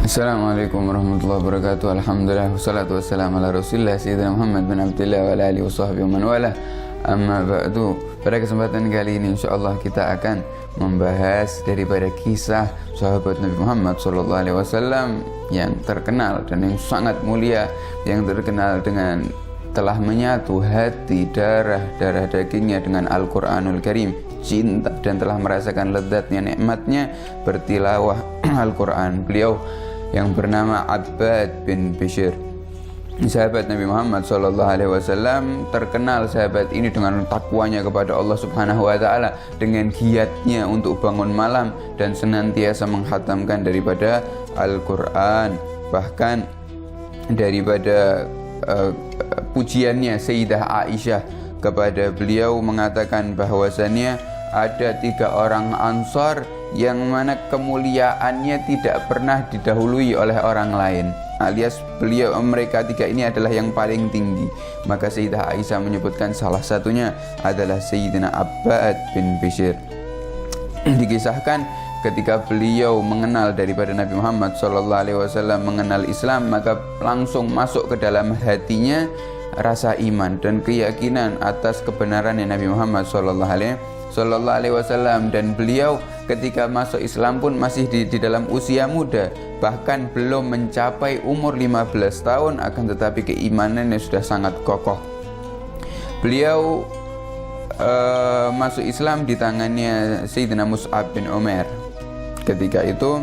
Assalamualaikum warahmatullahi wabarakatuh. Alhamdulillah wassalatu wassalamu ala Rasulillah Sayyidina Muhammad bin Abdullah wa ala alihi washabbihi wa man wala. Amma ba'du. Pada kesempatan kali ini insyaallah kita akan membahas daripada kisah sahabat Nabi Muhammad sallallahu alaihi wasallam yang terkenal dan yang sangat mulia, yang terkenal dengan telah menyatu hati darah dagingnya dengan Al-Qur'anul Karim, cinta dan telah merasakan lezatnya nikmatnya bertilawah Al-Qur'an. Beliau yang bernama Abbad bin Bishr, sahabat Nabi Muhammad SAW, terkenal sahabat ini dengan takwanya kepada Allah Subhanahu wa taala, dengan giatnya untuk bangun malam dan senantiasa menghatamkan daripada Al-Qur'an. Bahkan daripada pujiannya Sayyidah Aisyah kepada beliau mengatakan bahwasannya ada 3 orang Ansar yang mana kemuliaannya tidak pernah didahului oleh orang lain, alias mereka 3 ini adalah yang paling tinggi. Maka Sayyidah Aisyah menyebutkan salah satunya adalah Sayyidina Abbad bin Bishr. Dikisahkan ketika beliau mengenal daripada Nabi Muhammad SAW, mengenal Islam, maka langsung masuk ke dalam hatinya rasa iman dan keyakinan atas kebenarannya Nabi Muhammad SAW. Dan beliau ketika masuk Islam pun masih di dalam usia muda, bahkan belum mencapai umur 15 tahun, akan tetapi keimanannya sudah sangat kokoh. Beliau masuk Islam di tangannya Sayyidina Mus'ab bin Umair. Ketika itu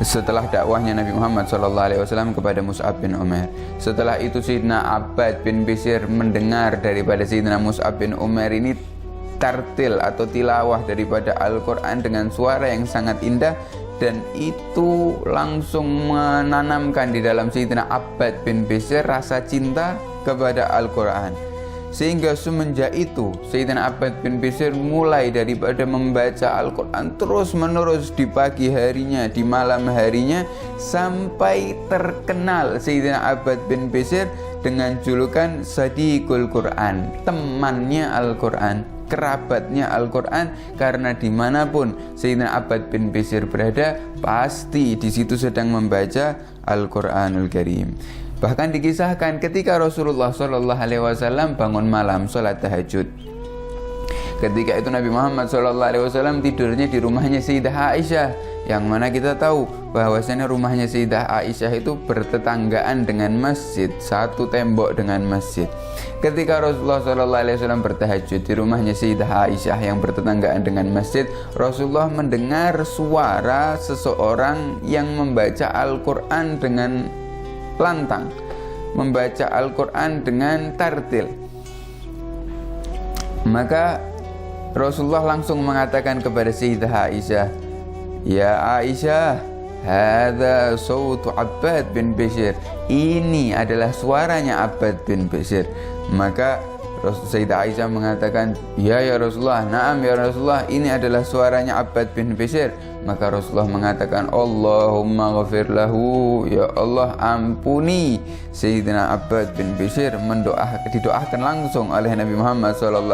setelah dakwahnya Nabi Muhammad SAW kepada Mus'ab bin Umair, setelah itu Sayyidina Abbad bin Bishr mendengar daripada Sayyidina Mus'ab bin Umair ini tartil atau tilawah daripada Al-Quran dengan suara yang sangat indah, dan itu langsung menanamkan di dalam Sayyidina Abbad bin Bishr rasa cinta kepada Al-Quran. Sehingga semenjak itu Sayyidina Abbad bin Bishr mulai daripada membaca Al-Quran terus menerus di pagi harinya, di malam harinya, sampai terkenal Sayyidina Abbad bin Bishr dengan julukan Sadiqul Quran, temannya Al-Quran, kerabatnya Al-Quran, karena dimanapun Sayyidina Abbad bin Bishr berada pasti di situ sedang membaca Al-Quranul Karim. Bahkan dikisahkan ketika Rasulullah SAW bangun malam sholat tahajud, ketika itu Nabi Muhammad SAW tidurnya di rumahnya Sayyidah Aisyah, yang mana kita tahu bahwasanya rumahnya Sayyidah Aisyah itu bertetanggaan dengan masjid, satu tembok dengan masjid. Ketika Rasulullah SAW bertahajud di rumahnya Sayyidah Aisyah yang bertetanggaan dengan masjid, Rasulullah mendengar suara seseorang yang membaca Al-Quran dengan lantang, membaca Al-Quran dengan tartil. Maka Rasulullah langsung mengatakan kepada Sayyidah Aisyah, "Ya Aisyah, hadza sautu Abbad bin Bishr." Ini adalah suaranya Abbad bin Bishr. Maka Sayyidah Aisyah mengatakan, ya Rasulullah, na'am ya Rasulullah, ini adalah suaranya Abbad bin Bishr." Maka Rasulullah mengatakan, Allahumma ghafir lahu, ya Allah ampuni Sayyidina Abbad bin Bishr. Didoakan langsung oleh Nabi Muhammad SAW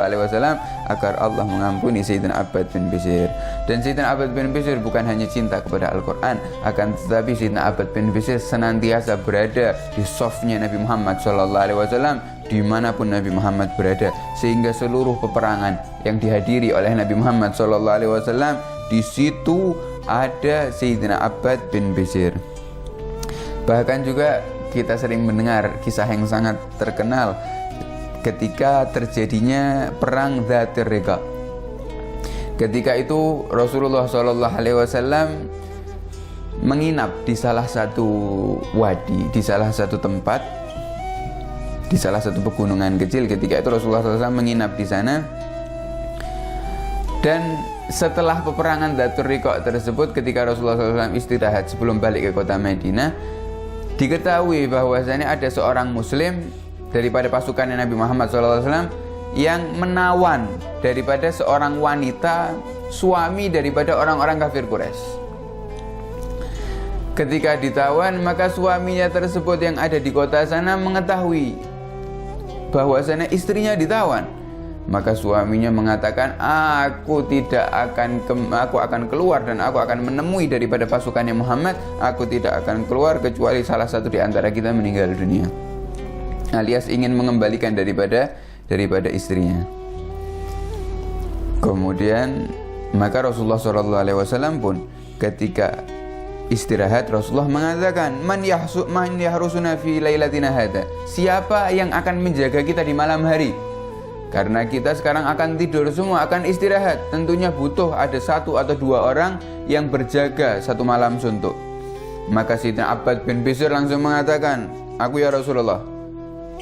agar Allah mengampuni Sayyidina Abbad bin Bishr. Dan Sayyidina Abbad bin Bishr bukan hanya cinta kepada Al-Quran, akan tetapi Sayyidina Abbad bin Bishr senantiasa berada di softnya Nabi Muhammad SAW dimanapun Nabi Muhammad berada, sehingga seluruh peperangan yang dihadiri oleh Nabi Muhammad SAW, di situ ada Sayyidina Abbad bin Bishr. Bahkan juga kita sering mendengar kisah yang sangat terkenal ketika terjadinya perang Dzatir Riqa. Ketika itu Rasulullah SAW menginap di salah satu wadi, di salah satu tempat, di salah satu pegunungan kecil. Ketika itu Rasulullah SAW menginap di sana. Dan setelah peperangan Dzatur Riqa tersebut, ketika Rasulullah SAW istirahat sebelum balik ke kota Madinah, diketahui bahwasanya ada seorang muslim daripada pasukan Nabi Muhammad SAW yang menawan daripada seorang wanita, suami daripada orang-orang kafir Quraisy. Ketika ditawan, maka suaminya tersebut yang ada di kota sana mengetahui bahwasanya istrinya ditawan. Maka suaminya mengatakan, aku akan keluar dan aku akan menemui daripada pasukannya Muhammad. Aku tidak akan keluar kecuali salah satu di antara kita meninggal dunia. Alias ingin mengembalikan daripada istrinya. Kemudian maka Rasulullah SAW pun ketika istirahat, Rasulullah mengatakan, man yahrusuna fi lailatina hada, siapa yang akan menjaga kita di malam hari? Karena kita sekarang akan tidur semua, akan istirahat. Tentunya butuh ada 1 atau 2 orang yang berjaga satu malam suntuk. Maka Sayyidina Abbad bin Bishr langsung mengatakan, aku ya Rasulullah.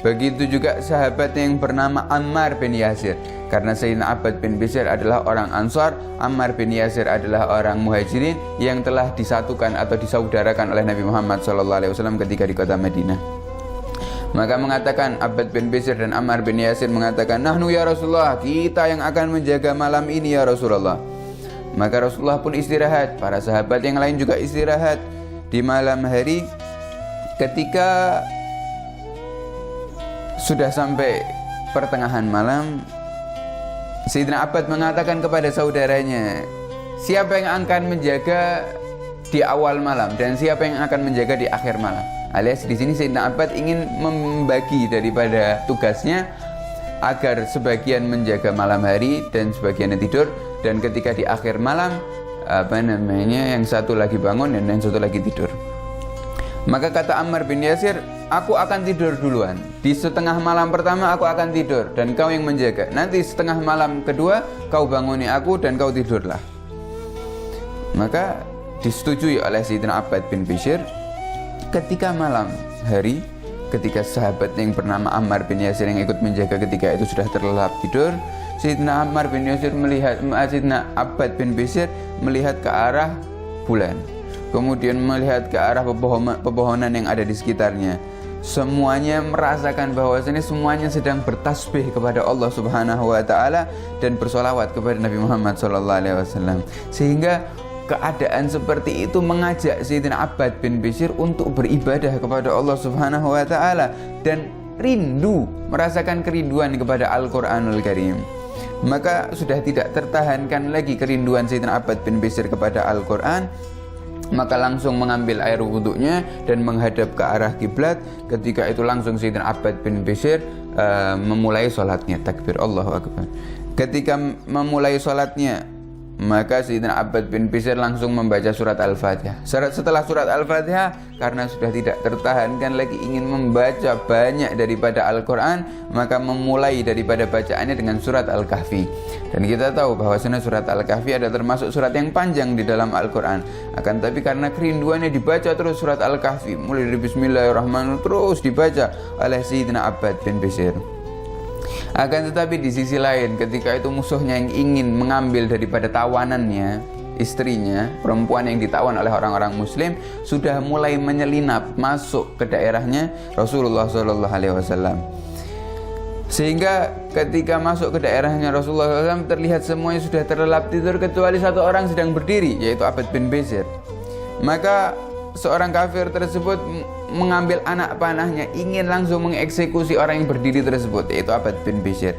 Begitu juga sahabat yang bernama Ammar bin Yasir. Karena Sayyidina Abbad bin Bishr adalah orang Ansar, Ammar bin Yasir adalah orang Muhajirin yang telah disatukan atau disaudarakan oleh Nabi Muhammad SAW ketika di kota Madinah. Maka mengatakan Abbad bin Bishr dan Ammar bin Yasir mengatakan, nahnu ya Rasulullah, kita yang akan menjaga malam ini ya Rasulullah. Maka Rasulullah pun istirahat, para sahabat yang lain juga istirahat. Di malam hari ketika sudah sampai pertengahan malam, Sayyidina Abbad mengatakan kepada saudaranya, siapa yang akan menjaga di awal malam dan siapa yang akan menjaga di akhir malam? Alias di sini Sayyidina Abbad ingin membagi daripada tugasnya agar sebagian menjaga malam hari dan sebagiannya tidur, dan ketika di akhir malam yang satu lagi bangun dan yang satu lagi tidur. Maka kata Ammar bin Yasir, aku akan tidur duluan. Di setengah malam pertama aku akan tidur dan kau yang menjaga. Nanti setengah malam kedua kau banguni aku dan kau tidurlah. Maka disetujui oleh Sayyidina Abbad bin Bishr. Ketika malam hari, ketika sahabat yang bernama Ammar bin Yasir yang ikut menjaga ketika itu sudah terlelap tidur, Sayyidina Ammar bin Yasir Sayyidina Abbad bin Bishr melihat ke arah bulan, kemudian melihat ke arah pepohonan yang ada di sekitarnya. Semuanya merasakan bahwasanya semuanya sedang bertasbih kepada Allah Subhanahu wa taala dan bersolawat kepada Nabi Muhammad SAW. Sehingga keadaan seperti itu mengajak Sayyidina Abbad bin Bishr untuk beribadah kepada Allah Subhanahu wa taala dan rindu, merasakan kerinduan kepada Al-Qur'anul Karim. Maka sudah tidak tertahankan lagi kerinduan Sayyidina Abbad bin Bishr kepada Al-Qur'an, maka langsung mengambil air wudunya dan menghadap ke arah kiblat. Ketika itu langsung Sayyidina Abbad bin Bishr memulai salatnya, takbir Allahu Akbar. Ketika memulai salatnya, maka Sayyidina Abbad bin Bishr langsung membaca surat Al-Fatihah. Setelah surat Al-Fatihah, karena sudah tidak tertahankan lagi ingin membaca banyak daripada Al-Quran, maka memulai daripada bacaannya dengan surat Al-Kahfi. Dan kita tahu bahwasanya surat Al-Kahfi adalah termasuk surat yang panjang di dalam Al-Quran. Akan tapi karena kerinduannya dibaca terus surat Al-Kahfi, mulai dari Bismillahirrahmanirrahim terus dibaca oleh Sayyidina Abbad bin Bishr. Akan tetapi di sisi lain, ketika itu musuhnya yang ingin mengambil daripada tawanannya, istrinya, perempuan yang ditawan oleh orang-orang muslim, sudah mulai menyelinap masuk ke daerahnya Rasulullah SAW. Sehingga ketika masuk ke daerahnya Rasulullah SAW, terlihat semuanya sudah terlelap tidur kecuali satu orang sedang berdiri, yaitu Abbad bin Bishr. Maka seorang kafir tersebut mengambil anak panahnya, ingin langsung mengeksekusi orang yang berdiri tersebut, yaitu Abbad bin Bishr.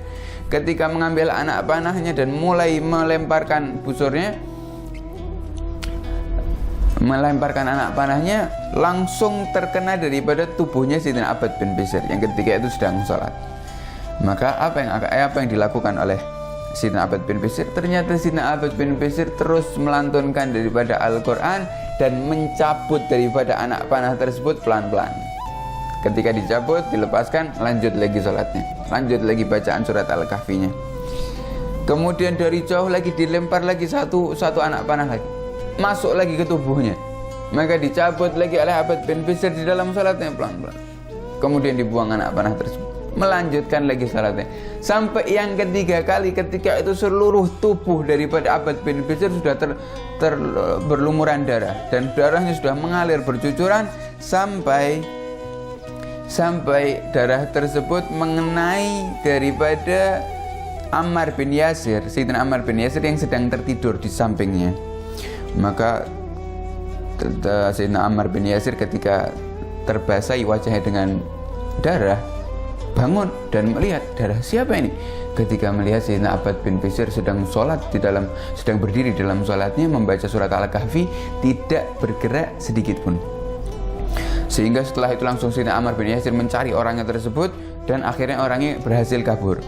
Ketika mengambil anak panahnya dan mulai melemparkan busurnya, melemparkan anak panahnya, langsung terkena daripada tubuhnya Sayyidina Abbad bin Bishr yang ketika itu sedang sholat. Maka apa yang dilakukan oleh Sayyidina Abbad bin Bishr? Ternyata Sayyidina Abbad bin Bishr terus melantunkan daripada Al-Quran dan mencabut daripada anak panah tersebut pelan-pelan. Ketika dicabut, dilepaskan, lanjut lagi sholatnya, lanjut lagi bacaan surat Al-Kahfinya. Kemudian dari jauh lagi dilempar lagi satu anak panah lagi, masuk lagi ke tubuhnya. Maka dicabut lagi oleh Abbad bin Bishr di dalam sholatnya pelan-pelan. Kemudian dibuang anak panah tersebut, melanjutkan lagi salatnya. Sampai yang ketiga kali, ketika itu seluruh tubuh daripada Abbad bin Bishr sudah berlumuran darah dan darahnya sudah mengalir bercucuran sampai darah tersebut mengenai daripada Ammar bin Yasir, Sayyidina Ammar bin Yasir yang sedang tertidur di sampingnya. Maka Sayyidina Ammar bin Yasir ketika terbasahi wajahnya dengan darah, bangun dan melihat darah siapa ini. ketika melihat Sayyidina Abbad bin Bishr sedang berdiri dalam sholatnya membaca surat Al-Kahfi, tidak bergerak sedikit pun. Sehingga setelah itu langsung Sayyidina Ammar bin Yasir mencari orangnya tersebut, dan akhirnya orangnya berhasil kabur.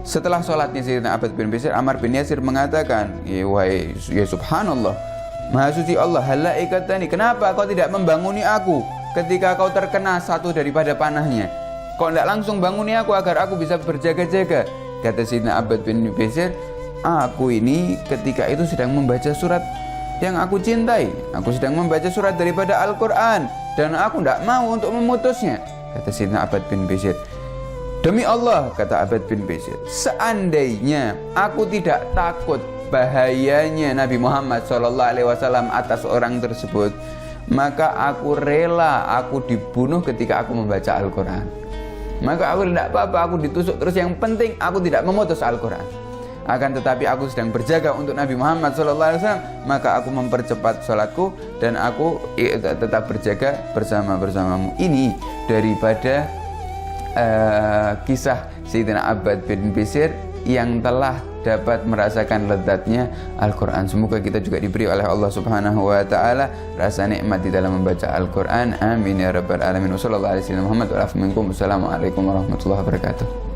Setelah sholatnya Sayyidina Abbad bin Bishr, Ammar bin Yasir mengatakan, ya subhanallah, maha suci Allah, halla ikatani, kenapa kau tidak membanguni aku ketika kau terkena satu daripada panahnya? Kau tidak langsung banguni aku agar aku bisa berjaga-jaga? Kata Sayyidina Abbad bin Bishr, aku ini ketika itu sedang membaca surat yang aku cintai. Aku sedang membaca surat daripada Al-Quran, dan aku tidak mau untuk memutusnya. Kata Sayyidina Abbad bin Bishr, demi Allah, kata Abbad bin Bishr, seandainya aku tidak takut bahayanya Nabi Muhammad SAW atas orang tersebut, maka aku rela aku dibunuh ketika aku membaca Al-Quran. Maka aku tidak apa-apa, aku ditusuk terus, yang penting aku tidak memutus Al-Quran. Akan tetapi aku sedang berjaga untuk Nabi Muhammad SAW, maka aku mempercepat sholatku dan aku tetap berjaga bersamamu. Ini daripada kisah Sayyidina Abbad bin Bishr yang telah dapat merasakan lezatnya Al-Quran. Semoga kita juga diberi oleh Allah Subhanahu wa Ta'ala rasa nikmat di dalam membaca Al-Quran. Amin ya rabbal alamin. Wassalamualaikum warahmatullahi wabarakatuh.